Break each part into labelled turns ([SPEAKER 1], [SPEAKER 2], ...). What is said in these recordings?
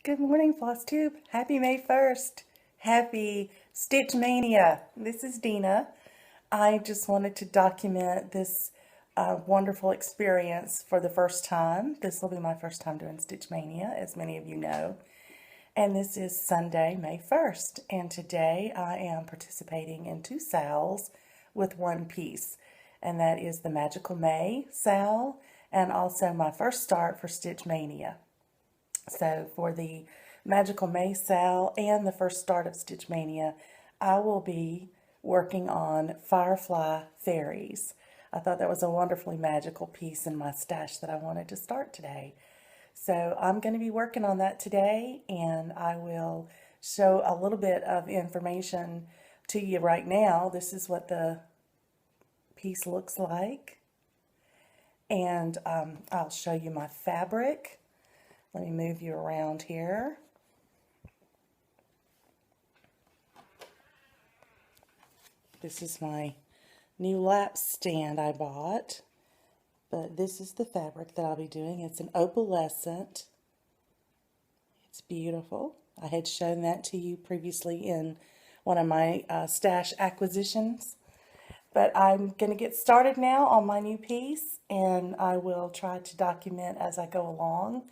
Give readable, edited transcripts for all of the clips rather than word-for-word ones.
[SPEAKER 1] Good morning, FlossTube. Happy May 1st. Happy Stitch Mania. This is Dina. I just wanted to document this wonderful experience for the first time. This will be my first time doing Stitch Mania, as many of you know. And this is Sunday, May 1st. And today I am participating in 2 sals with one piece. And that is the Magical May sal and also my first start for Stitch Mania. So for the Magical May sal and the first start of Stitch Mania, I will be working on Firefly Faeries. I thought that was a wonderfully magical piece in my stash that I wanted to start today. So I'm going to be working on that today, and I will show a little bit of information to you right now. This is what the piece looks like, and I'll show you my fabric. Let me move you around here. This is my new lap stand I bought, but this is the fabric that I'll be doing. It's an opalescent. It's beautiful. I had shown that to you previously in one of my stash acquisitions. But I'm going to get started now on my new piece, and I will try to document as I go along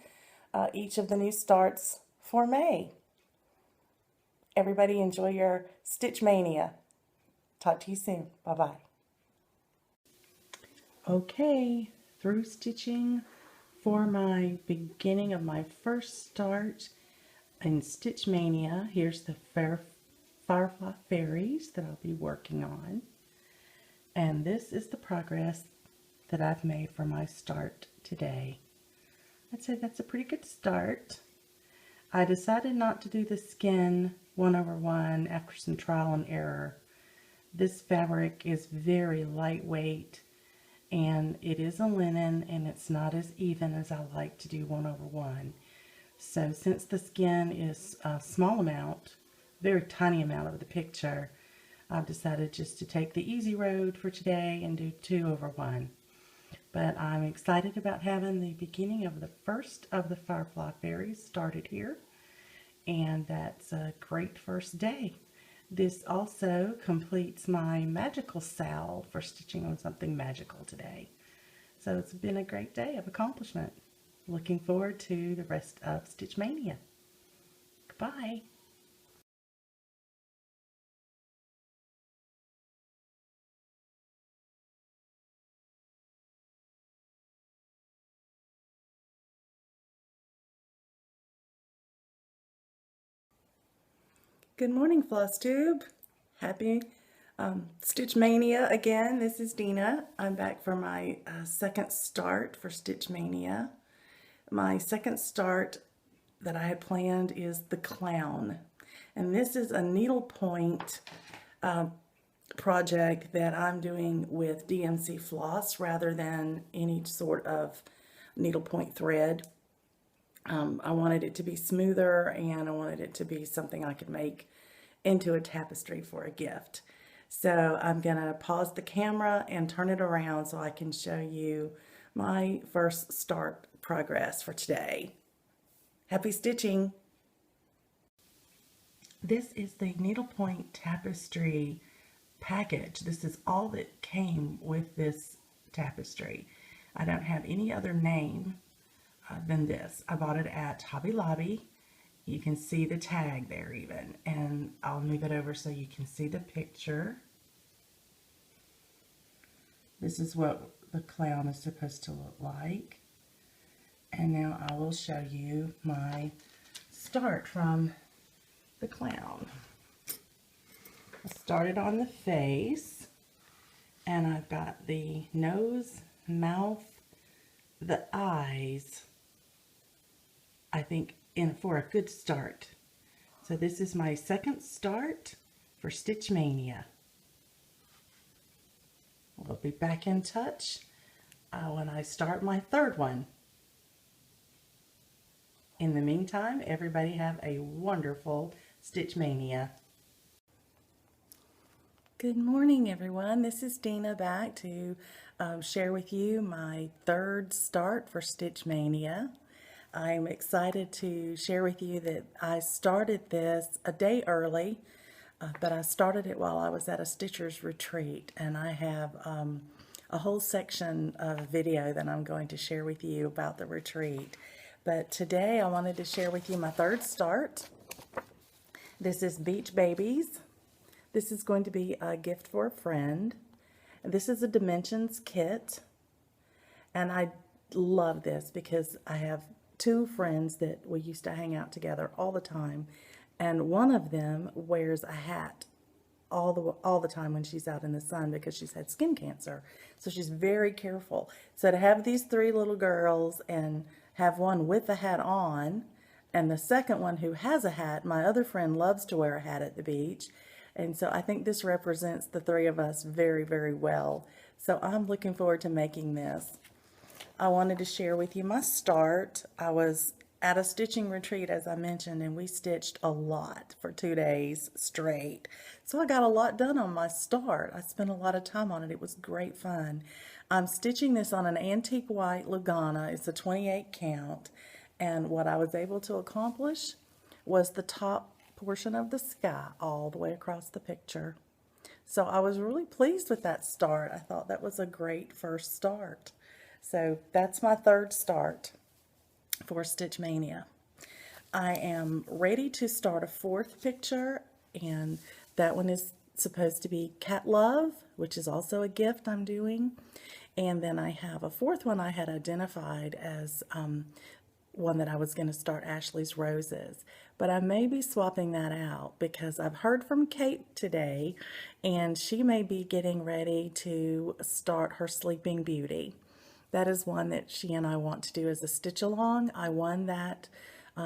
[SPEAKER 1] each of the new starts for May. Everybody enjoy your Stitch Mania. Talk to you soon. Bye-bye. Okay, through stitching for my beginning of my first start in Stitch Mania. Here's the Firefly Faeries that I'll be working on. And this is the progress that I've made for my start today. I'd say that's a pretty good start. I decided not to do the skin 1/1 after some trial and error. This fabric is very lightweight, and it is a linen, and it's not as even as I like to do 1/1. So since the skin is a small amount, very tiny amount of the picture, I've decided just to take the easy road for today and do 2/1. But I'm excited about having the beginning of the first of the Firefly Faeries started here. And that's a great first day. This also completes my magical sal for stitching on something magical today. So it's been a great day of accomplishment. Looking forward to the rest of Stitch Mania. Goodbye. Good morning, FlossTube. Happy Stitch Mania again. This is Dina. I'm back for my second start for Stitch Mania. My second start that I had planned is the clown. And this is a needlepoint project that I'm doing with DMC floss rather than any sort of needlepoint thread. I wanted it to be smoother, and I wanted it to be something I could make into a tapestry for a gift. So I'm going to pause the camera and turn it around so I can show you my first start progress for today. Happy stitching! This is the needlepoint tapestry package. This is all that came with this tapestry. I don't have any other name than this. I bought it at Hobby Lobby. You can see the tag there even, and I'll move it over so you can see the picture. This is what the clown is supposed to look like. And now I will show you my start from the clown. I started on the face, and I've got the nose, mouth, the eyes, I think, in for a good start. So this is my second start for Stitch Mania. We'll be back in touch when I start my third one. In the meantime, everybody have a wonderful Stitch Mania. Good morning, everyone. This is Dina back to share with you my third start for Stitch Mania. I'm excited to share with you that I started this a day early, but I started it while I was at a Stitcher's retreat, and I have a whole section of video that I'm going to share with you about the retreat. But today I wanted to share with you my third start. This is Beach Babies. This is going to be a gift for a friend. This is a Dimensions kit, and I love this because I have two friends that we used to hang out together all the time, and one of them wears a hat all the time when she's out in the sun because she's had skin cancer. So she's very careful. So to have these three little girls and have one with the hat on, and the second one who has a hat, my other friend loves to wear a hat at the beach. And so I think this represents the three of us very, very well. So I'm looking forward to making this. I wanted to share with you my start. I was at a stitching retreat, as I mentioned, and we stitched a lot for 2 days straight. So I got a lot done on my start. I spent a lot of time on it. It was great fun. I'm stitching this on an antique white Lugana. It's a 28 count. And what I was able to accomplish was the top portion of the sky all the way across the picture. So I was really pleased with that start. I thought that was a great first start. So that's my third start for Stitch Maynia. I am ready to start a fourth picture, and that one is supposed to be Cat Love, which is also a gift I'm doing. And then I have a fourth one I had identified as one that I was going to start Ashley's Roses. But I may be swapping that out because I've heard from Kate today, and she may be getting ready to start her Sleeping Beauty. That is one that she and I want to do as a stitch along. I won that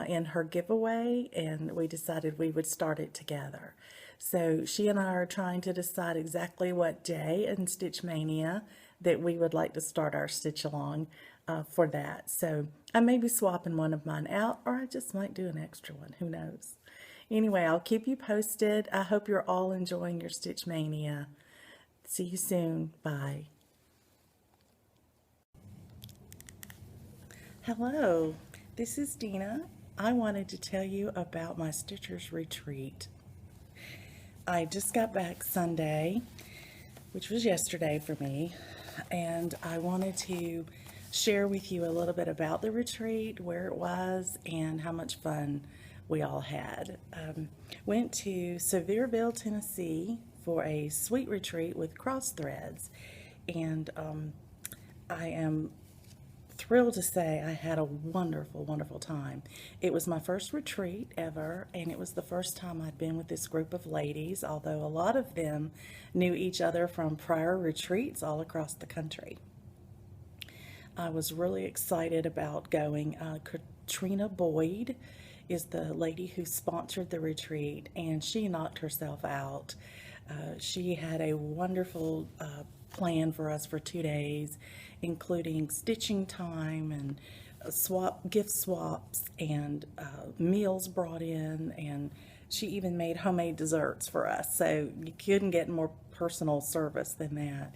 [SPEAKER 1] in her giveaway, and we decided we would start it together. So she and I are trying to decide exactly what day in Stitch Maynia that we would like to start our stitch along for that. So I may be swapping one of mine out, or I just might do an extra one. Who knows? Anyway, I'll keep you posted. I hope you're all enjoying your Stitch Maynia. See you soon. Bye. Hello, this is Dina. I wanted to tell you about my Stitcher's Retreat. I just got back Sunday, which was yesterday for me, and I wanted to share with you a little bit about the retreat, where it was, and how much fun we all had. Went to Sevierville, Tennessee for a sweet retreat with cross threads, and I am thrilled to say I had a wonderful, wonderful time. It was my first retreat ever, and it was the first time I'd been with this group of ladies, although a lot of them knew each other from prior retreats all across the country. I was really excited about going. Katrina Boyd is the lady who sponsored the retreat, and she knocked herself out. She had a wonderful plan for us for 2 days, including stitching time and gift swaps and meals brought in, and she even made homemade desserts for us. So you couldn't get more personal service than that.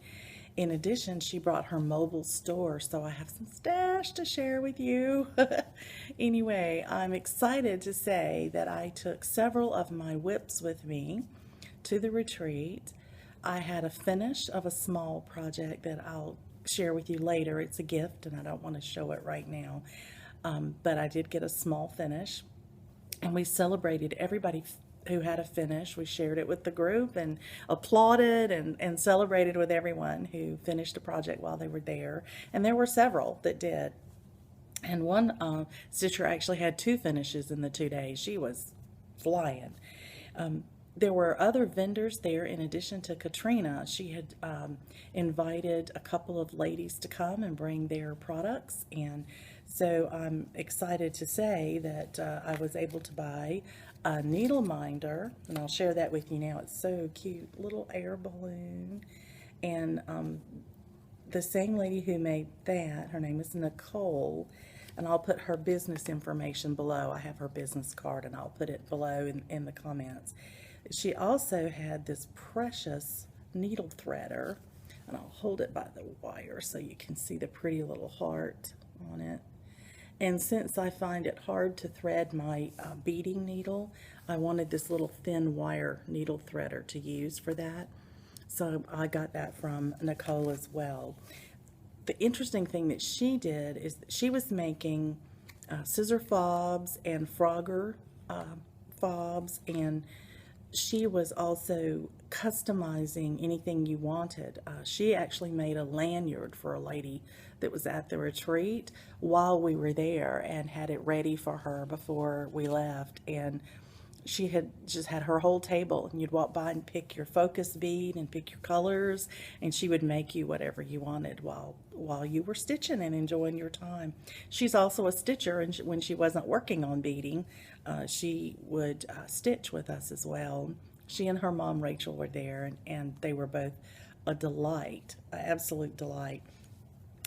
[SPEAKER 1] In addition, she brought her mobile store, so I have some stash to share with you. Anyway, I'm excited to say that I took several of my whips with me to the retreat. I had a finish of a small project that I'll share with you later. It's a gift, and I don't want to show it right now. But I did get a small finish, and we celebrated everybody who had a finish. We shared it with the group and applauded and celebrated with everyone who finished a project while they were there. And there were several that did. And one stitcher actually had 2 finishes in the 2 days. She was flying. There were other vendors there in addition to Katrina. She had invited a couple of ladies to come and bring their products, and so I'm excited to say that I was able to buy a needle minder, and I'll share that with you now. It's so cute, little air balloon, and the same lady who made that, her name is Nicole, and I'll put her business information below. I have her business card, and I'll put it below in the comments. She also had this precious needle threader, and I'll hold it by the wire so you can see the pretty little heart on it. And since I find it hard to thread my beading needle, I wanted this little thin wire needle threader to use for that. So I got that from Nicole as well. The interesting thing that she did is that she was making scissor fobs and Frogger fobs, and she was also customizing anything you wanted. She actually made a lanyard for a lady that was at the retreat while we were there and had it ready for her before we left. And she had just had her whole table, and you'd walk by and pick your focus bead and pick your colors, and she would make you whatever you wanted while you were stitching and enjoying your time. She's also a stitcher, and when she wasn't working on beading, she would stitch with us as well. She and her mom Rachel were there, and they were both a delight, an absolute delight.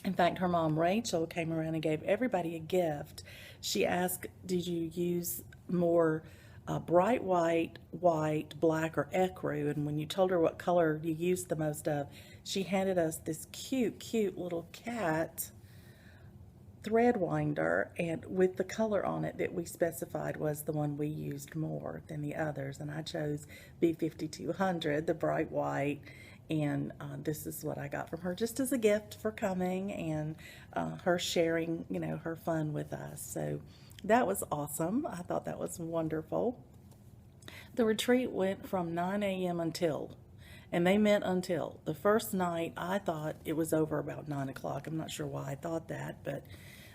[SPEAKER 1] In fact, her mom Rachel came around and gave everybody a gift. She asked, did you use more bright white, black, or ecru? And when you told her what color you used the most of, she handed us this cute little cat thread winder, and with the color on it that we specified was the one we used more than the others. And I chose B5200, the bright white, and this is what I got from her just as a gift for coming and her sharing, you know, her fun with us. So that was awesome. I thought that was wonderful. The retreat went from 9 a.m. until, and they meant until. The first night I thought it was over about 9 o'clock. I'm not sure why I thought that, but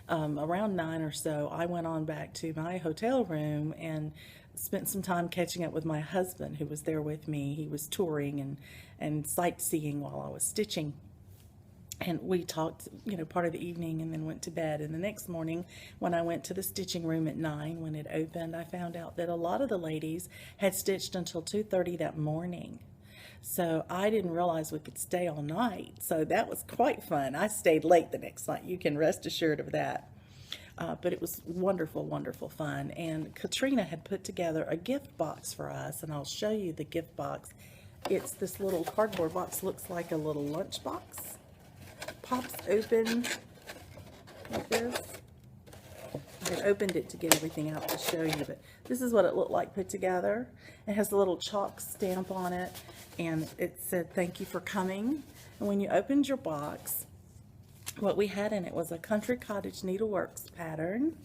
[SPEAKER 1] around 9 or so, I went on back to my hotel room and spent some time catching up with my husband, who was there with me. He was touring and sightseeing while I was stitching. And we talked, you know, part of the evening, and then went to bed. And the next morning, when I went to the stitching room at 9, when it opened, I found out that a lot of the ladies had stitched until 2:30 that morning. So I didn't realize we could stay all night. So that was quite fun. I stayed late the next night. You can rest assured of that. But it was wonderful, wonderful fun. And Katrina had put together a gift box for us, and I'll show you the gift box. It's this little cardboard box, looks like a little lunch box. Pops open like this. I had opened it to get everything out to show you, but this is what it looked like put together. It has a little chalk stamp on it, and it said, "Thank you for coming." And when you opened your box, what we had in it was a Country Cottage Needleworks pattern,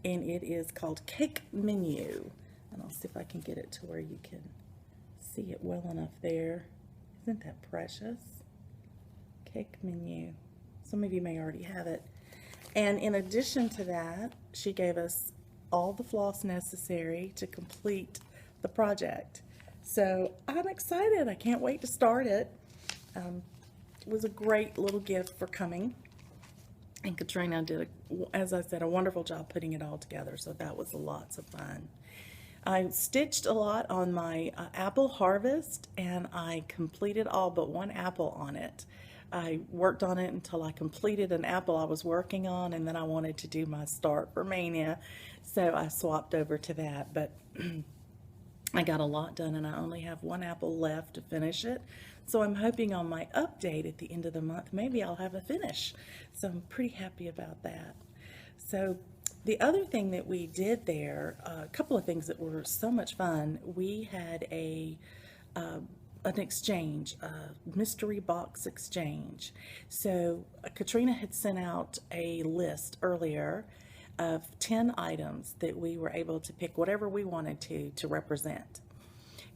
[SPEAKER 1] and it is called Cake Menu. And I'll see if I can get it to where you can see it well enough there. Isn't that precious? Cake Menu. Some of you may already have it. And in addition to that, she gave us all the floss necessary to complete the project. So I'm excited. I can't wait to start it. It was a great little gift for coming. And Katrina did, as I said, a wonderful job putting it all together. So that was lots of fun. I stitched a lot on my apple harvest, and I completed all but one apple on it. I worked on it until I completed an apple I was working on, and then I wanted to do my start for Mania, so I swapped over to that. But I got a lot done, and I only have one apple left to finish it. So I'm hoping on my update at the end of the month, maybe I'll have a finish. So I'm pretty happy about that. So the other thing that we did there, a couple of things that were so much fun. We had an exchange, a mystery box exchange. So Katrina had sent out a list earlier of 10 items that we were able to pick whatever we wanted to represent.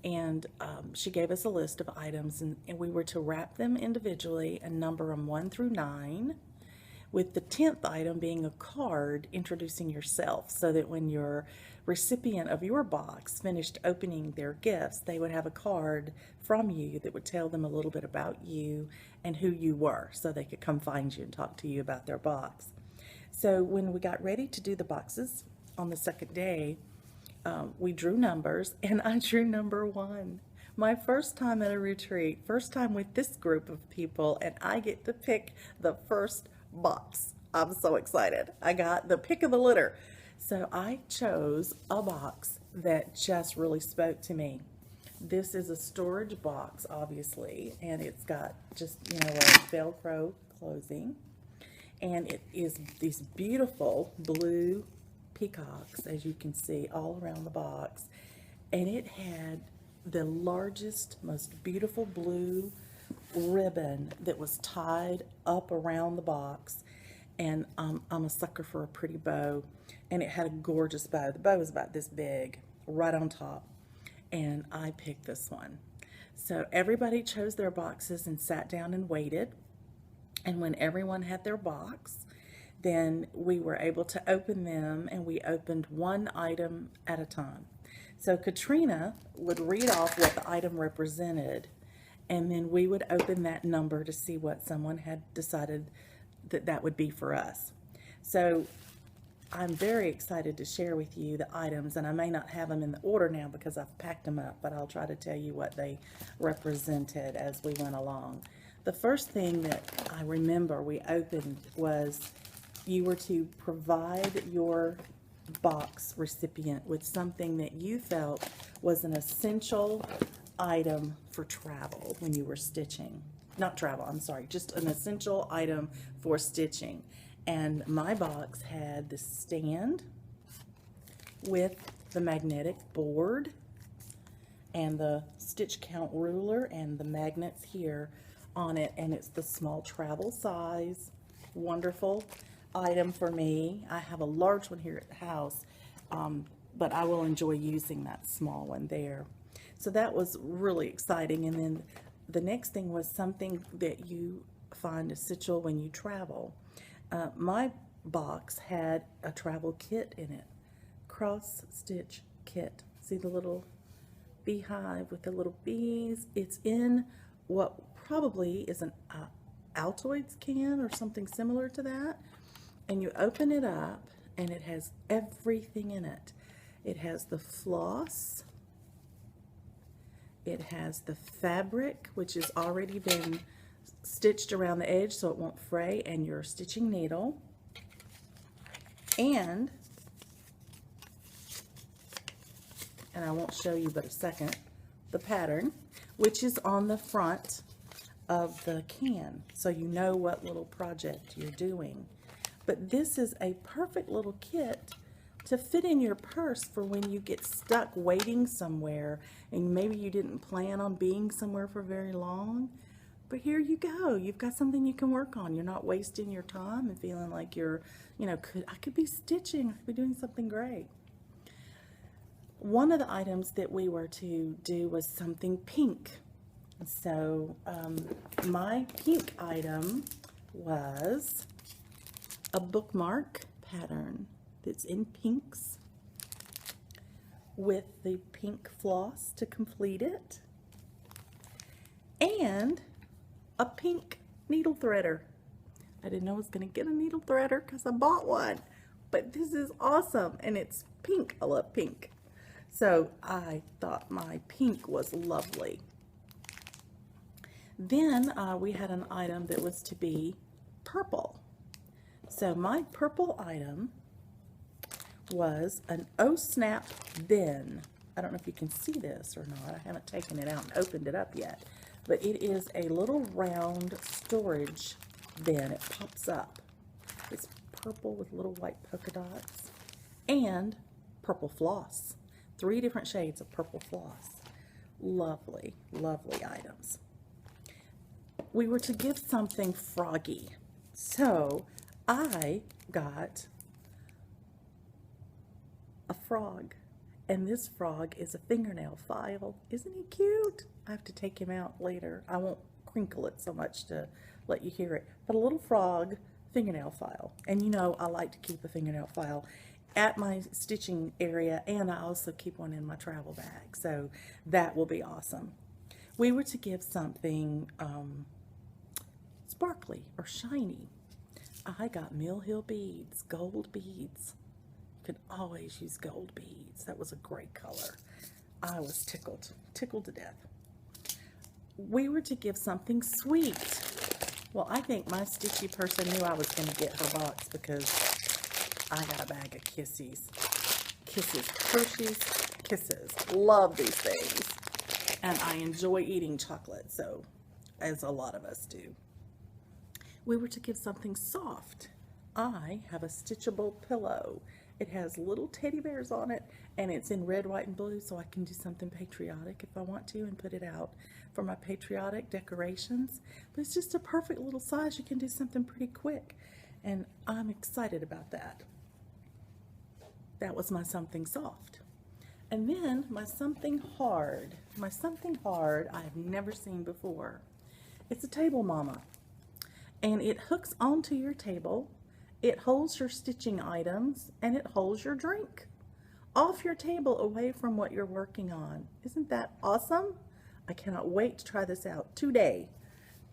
[SPEAKER 1] And she gave us a list of items, and we were to wrap them individually and number them 1 through 9, with the 10th item being a card introducing yourself, so that when your recipient of your box finished opening their gifts, they would have a card from you that would tell them a little bit about you and who you were, so they could come find you and talk to you about their box. So when we got ready to do the boxes on the second day, we drew numbers, and I drew number 1. My first time at a retreat, first time with this group of people, and I get to pick the first box. I'm so excited. I got the pick of the litter. So I chose a box that just really spoke to me. This is a storage box, obviously, and it's got just, you know, a Velcro closing. And it is these beautiful blue peacocks, as you can see, all around the box. And it had the largest, most beautiful blue ribbon that was tied up around the box. And I'm a sucker for a pretty bow. And it had a gorgeous bow. The bow was about this big, right on top. And I picked this one. So everybody chose their boxes and sat down and waited. And when everyone had their box, then we were able to open them, and we opened one item at a time. So Katrina would read off what the item represented, and then we would open that number to see what someone had decided that that would be for us. So I'm very excited to share with you the items, and I may not have them in the order now because I've packed them up, but I'll try to tell you what they represented as we went along. The first thing that I remember we opened was you were to provide your box recipient with something that you felt was an essential item for travel when you were stitching. Not travel, I'm sorry, just an essential item for stitching. And my box had the stand with the magnetic board and the stitch count ruler and the magnets here on it, and it's the small travel size, wonderful item for me. I have a large one here at the house, but I will enjoy using that small one there. So that was really exciting. And then the next thing was something that you find essential when you travel. My box had a travel kit in it, cross stitch kit. See the little beehive with the little bees? It's in what probably is an Altoids can or something similar to that. And you open it up and it has everything in it. It has the floss, it has the fabric, which has already been stitched around the edge so it won't fray, and your stitching needle, and I won't show you but a second, the pattern, which is on the front of the can, so you know what little project you're doing. But this is a perfect little kit to fit in your purse for when you get stuck waiting somewhere and maybe you didn't plan on being somewhere for very long. But here you go. You've got something you can work on. You're not wasting your time and feeling like you're, you know, I could be stitching. I could be doing something great. One of the items that we were to do was something pink. So my pink item was a bookmark pattern that's in pinks with the pink floss to complete it, and a pink needle threader. I didn't know I was going to get a needle threader because I bought one, but this is awesome, and it's pink. I love pink. So I thought my pink was lovely. Then we had an item that was to be purple. So my purple item was an Oh Snap bin. I don't know if you can see this or not. I haven't taken it out and opened it up yet. But it is a little round storage bin. It pops up. It's purple with little white polka dots and purple floss. 3 different shades of purple floss. Lovely, lovely items. We were to give something froggy. So I got a frog, and this frog is a fingernail file. Isn't he cute? I have to take him out later. I won't crinkle it so much to let you hear it, but a little frog fingernail file. And you know I like to keep a fingernail file at my stitching area, and I also keep one in my travel bag, so that will be awesome. We were to give something sparkly or shiny. I got Mill Hill beads, gold beads. You can always use gold beads. That was a great color. I was tickled to death. We were to give something sweet. Well, I think my stitchy person knew I was going to get her box because I got a bag of Kissies. Kisses, Hershey's Kisses. Love these things. And I enjoy eating chocolate, so as a lot of us do. we were to give something soft. I have a stitchable pillow. It has little teddy bears on it, and it's in red, white, and blue, so I can do something patriotic if I want to and put it out for my patriotic decorations. But it's just a perfect little size. You can do something pretty quick, and I'm excited about that. That was my something soft. And then my something hard. My something hard I have never seen before. It's a table mama, and it hooks onto your table. It holds your stitching items, and it holds your drink off your table away from what you're working on. Isn't that awesome? I cannot wait to try this out today.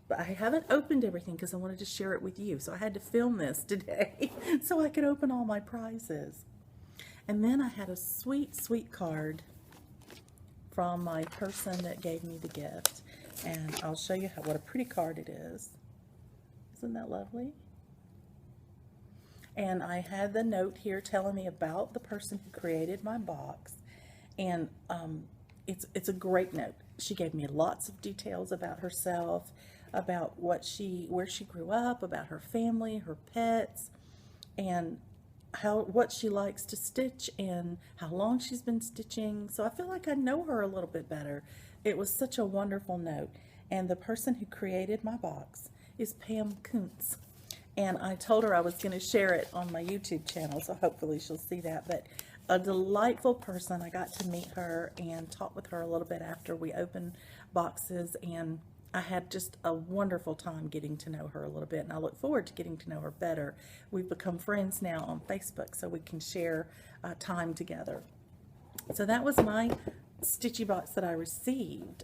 [SPEAKER 1] But I haven't opened everything because I wanted to share it with you. So I had to film this today so I could open all my prizes. And then I had a sweet, sweet card from my person that gave me the gift. And I'll show you what a pretty card it is. Isn't that lovely? And I had the note here telling me about the person who created my box. And it's a great note. She gave me lots of details about herself, about where she grew up, about her family, her pets, and what she likes to stitch and how long she's been stitching. So I feel like I know her a little bit better. It was such a wonderful note. And the person who created my box is Pam Kuntz. And I told her I was going to share it on my YouTube channel, so hopefully she'll see that. But a delightful person. I got to meet her and talk with her a little bit after we opened boxes, and I had just a wonderful time getting to know her a little bit, and I look forward to getting to know her better. We've become friends now on Facebook, so we can share time together. So that was my stitchy box that I received.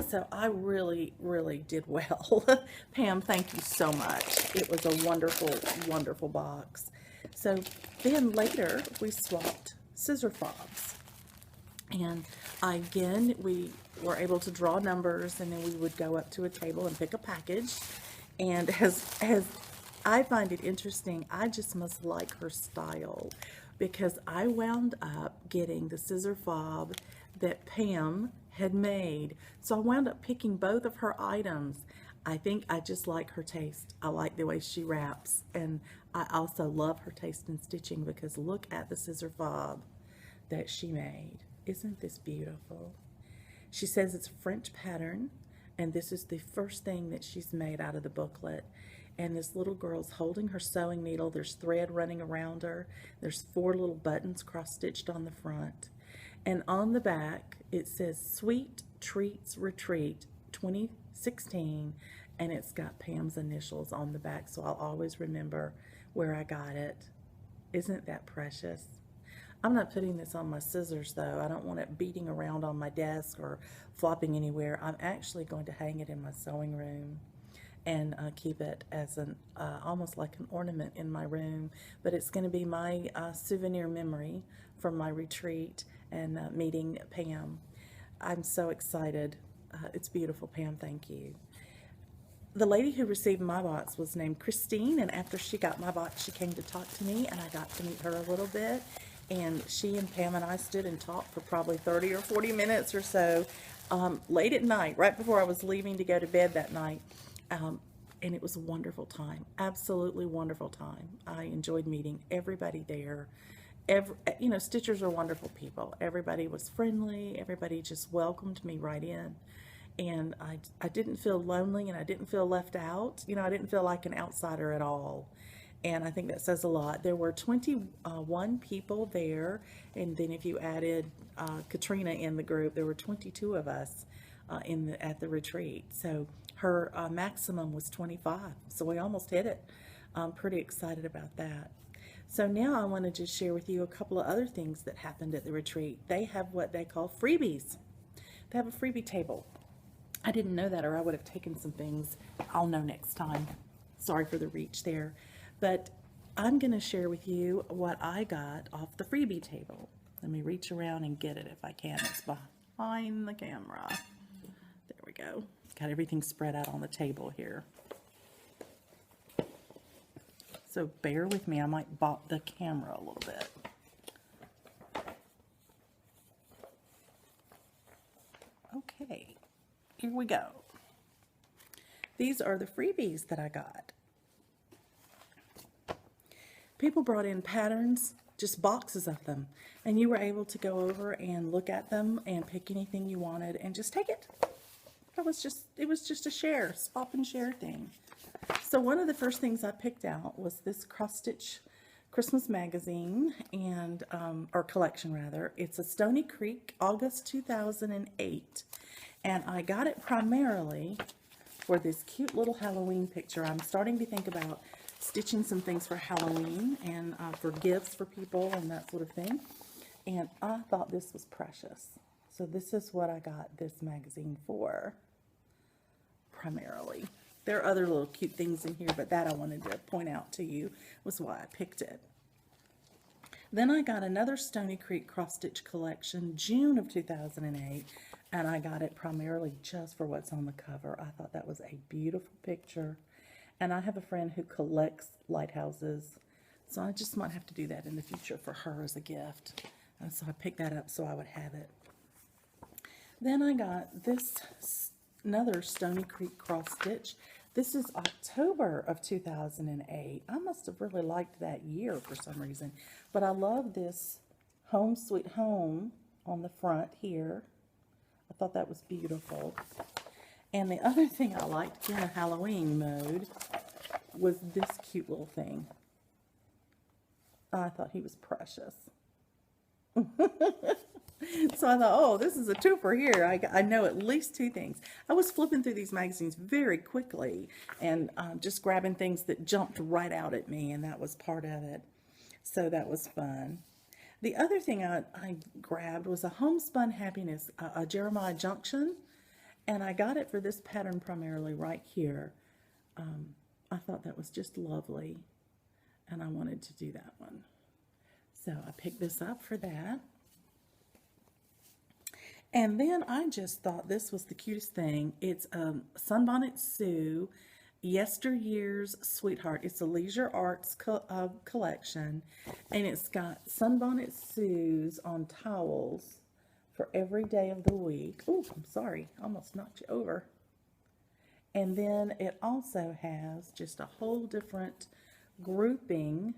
[SPEAKER 1] So I really, really did well. Pam, thank you so much. It was a wonderful, wonderful box. So then later we swapped scissor fobs. And again, we were able to draw numbers, and then we would go up to a table and pick a package. And as I find it interesting, I just must like her style, because I wound up getting the scissor fob that Pam had made. So I wound up picking both of her items. I think I just like her taste. I like the way she wraps, and I also love her taste in stitching, because look at the scissor fob that she made. Isn't this beautiful? She says it's a French pattern, and this is the first thing that she's made out of the booklet. And this little girl's holding her sewing needle. There's thread running around her. There's 4 little buttons cross-stitched on the front. And on the back, it says Sweet Treats Retreat 2016, and it's got Pam's initials on the back, so I'll always remember where I got it. Isn't that precious? I'm not putting this on my scissors, though. I don't want it beating around on my desk or flopping anywhere. I'm actually going to hang it in my sewing room and keep it as an almost like an ornament in my room. But it's going to be my souvenir memory from my retreat and meeting Pam. I'm so excited. It's beautiful, Pam. Thank you. The lady who received my box was named Christine, and after she got my box, she came to talk to me, and I got to meet her a little bit. And she and Pam and I stood and talked for probably 30 or 40 minutes or so, late at night, right before I was leaving to go to bed that night. And it was a wonderful time, absolutely wonderful time. I enjoyed meeting everybody there. You know, stitchers are wonderful people. Everybody was friendly. Everybody just welcomed me right in. And I didn't feel lonely, and I didn't feel left out. You know, I didn't feel like an outsider at all. And I think that says a lot. There were 21 people there, and then if you added Katrina in the group, there were 22 of us at the retreat. So her maximum was 25, so we almost hit it. I'm pretty excited about that. So now I want to just share with you a couple of other things that happened at the retreat. They have what they call freebies. They have a freebie table. I didn't know that, or I would have taken some things. I'll know next time. Sorry for the reach there. But I'm going to share with you what I got off the freebie table. Let me reach around and get it if I can. It's behind the camera. There we go. Got everything spread out on the table here. So bear with me. I might bop the camera a little bit. Okay, here we go. These are the freebies that I got. People brought in patterns, just boxes of them, and you were able to go over and look at them and pick anything you wanted and just take it. It was just a share, swap and share thing. So one of the first things I picked out was this cross stitch Christmas magazine and or collection rather. It's a Stony Creek, August 2008, and I got it primarily for this cute little Halloween picture. I'm starting to think about stitching some things for Halloween and for gifts for people and that sort of thing. And I thought this was precious. So this is what I got this magazine for, primarily. There are other little cute things in here, but that I wanted to point out to you was why I picked it. Then I got another Stony Creek cross stitch collection, June of 2008, and I got it primarily just for what's on the cover. I thought that was a beautiful picture. And I have a friend who collects lighthouses, so I just might have to do that in the future for her as a gift. And so I picked that up so I would have it. Then I got this, another Stony Creek cross stitch. This is October of 2008. I must have really liked that year for some reason. But I love this Home Sweet Home on the front here. I thought that was beautiful. And the other thing I liked in a Halloween mode was this cute little thing. I thought he was precious. So I thought, oh, this is a twofer here. I know at least two things. I was flipping through these magazines very quickly and just grabbing things that jumped right out at me, and that was part of it. So that was fun. The other thing I grabbed was a Homespun Happiness, a Jeremiah Junction, and I got it for this pattern primarily right here. I thought that was just lovely, and I wanted to do that one. So I picked this up for that. And then I just thought this was the cutest thing. It's Sunbonnet Sue, Yesteryears Sweetheart. It's a Leisure Arts collection, and it's got Sunbonnet Sues on towels for every day of the week. Oh, I'm sorry, I almost knocked you over. And then it also has just a whole different grouping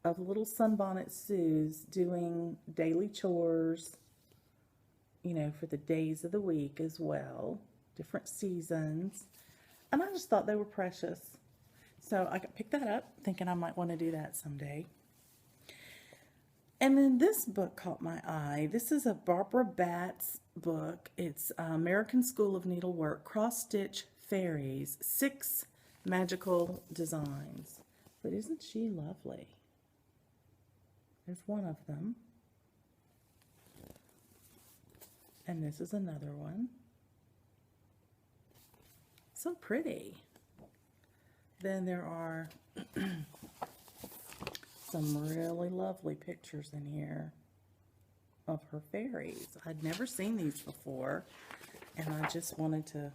[SPEAKER 1] of little Sunbonnet Sues doing daily chores, you know, for the days of the week as well, different seasons. And I just thought they were precious. So I picked that up thinking I might want to do that someday. And then this book caught my eye. This is a Barbara Baatz book. It's American School of Needlework, Cross Stitch Fairies, 6 magical designs. But isn't she lovely? There's one of them. And this is another one. So pretty. Then there are some really lovely pictures in here of her fairies. I'd never seen these before, and I just wanted to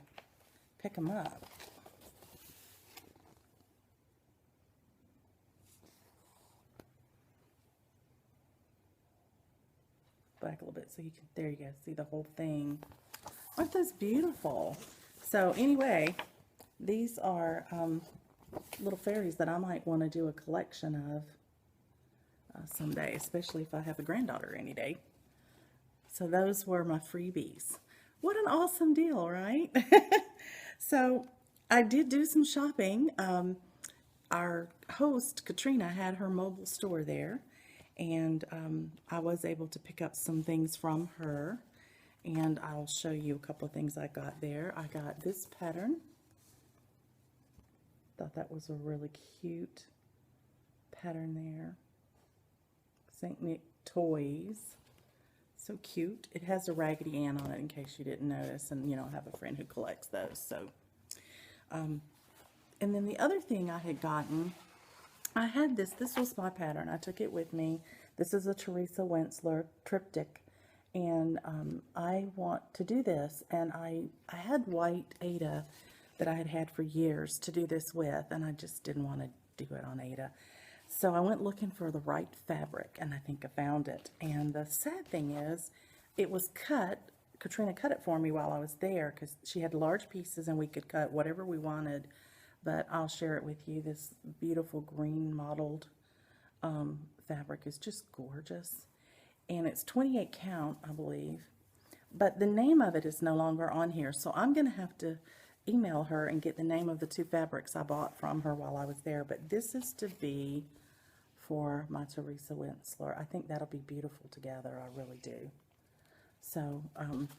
[SPEAKER 1] pick them up. Back a little bit so you can, there you go, see the whole thing. Aren't those beautiful? So anyway, these are little fairies that I might want to do a collection of someday, especially if I have a granddaughter any day. So those were my freebies. What an awesome deal, right? So I did do some shopping. Our host, Katrina, had her mobile store there, and I was able to pick up some things from her, and I'll show you a couple of things I got there. I got this pattern. Thought that was a really cute pattern there. St. Nick Toys. So cute. It has a Raggedy Ann on it in case you didn't notice, and you know, I have a friend who collects those. So, and then the other thing I had gotten, I had this was my pattern. I took it with me. This is a Theresa Wintzler Triptych, and I want to do this, and I had white Ada that I had had for years to do this with, and I just didn't want to do it on Ada. So I went looking for the right fabric, and I think I found it. And the sad thing is, it was cut Katrina cut it for me while I was there because she had large pieces and we could cut whatever we wanted. But I'll share it with you. This beautiful green mottled fabric is just gorgeous. And it's 28 count, I believe. But the name of it is no longer on here. So I'm going to have to email her and get the name of the 2 fabrics I bought from her while I was there. But this is to be for my Theresa Wintzler. I think that'll be beautiful together. I really do. So I'm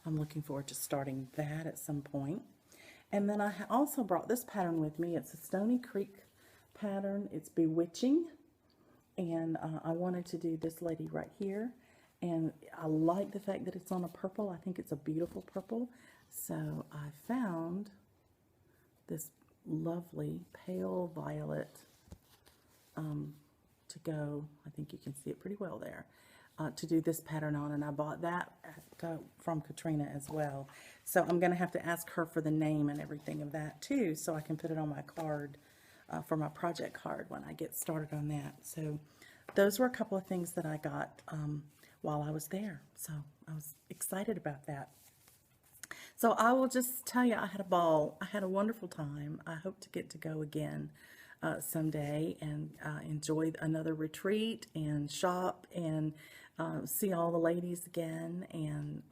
[SPEAKER 1] looking forward to starting that at some point. And then I also brought this pattern with me. It's a Stony Creek pattern. It's Bewitching. And I wanted to do this lady right here. And I like the fact that it's on a purple. I think it's a beautiful purple. So I found this lovely pale violet to go. I think you can see it pretty well there. To do this pattern on, and I bought that from Katrina as well. So I'm going to have to ask her for the name and everything of that too, so I can put it on my card for my project card when I get started on that. So those were a couple of things that I got while I was there. So I was excited about that. So I will just tell you, I had a ball. I had a wonderful time. I hope to get to go again someday and enjoy another retreat and shop and see all the ladies again and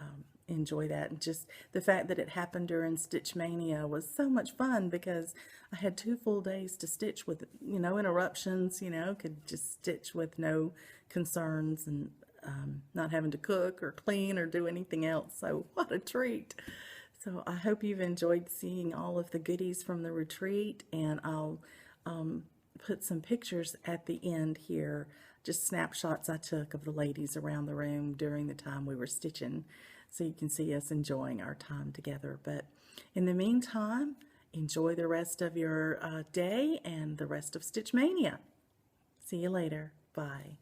[SPEAKER 1] enjoy that. And just the fact that it happened during Stitch Maynia was so much fun because I had 2 full days to stitch with, no interruptions, could just stitch with no concerns and not having to cook or clean or do anything else. So what a treat. So I hope you've enjoyed seeing all of the goodies from the retreat, and I'll put some pictures at the end here, just snapshots I took of the ladies around the room during the time we were stitching, so you can see us enjoying our time together. But in the meantime, enjoy the rest of your day and the rest of Stitch Maynia. See you later. Bye.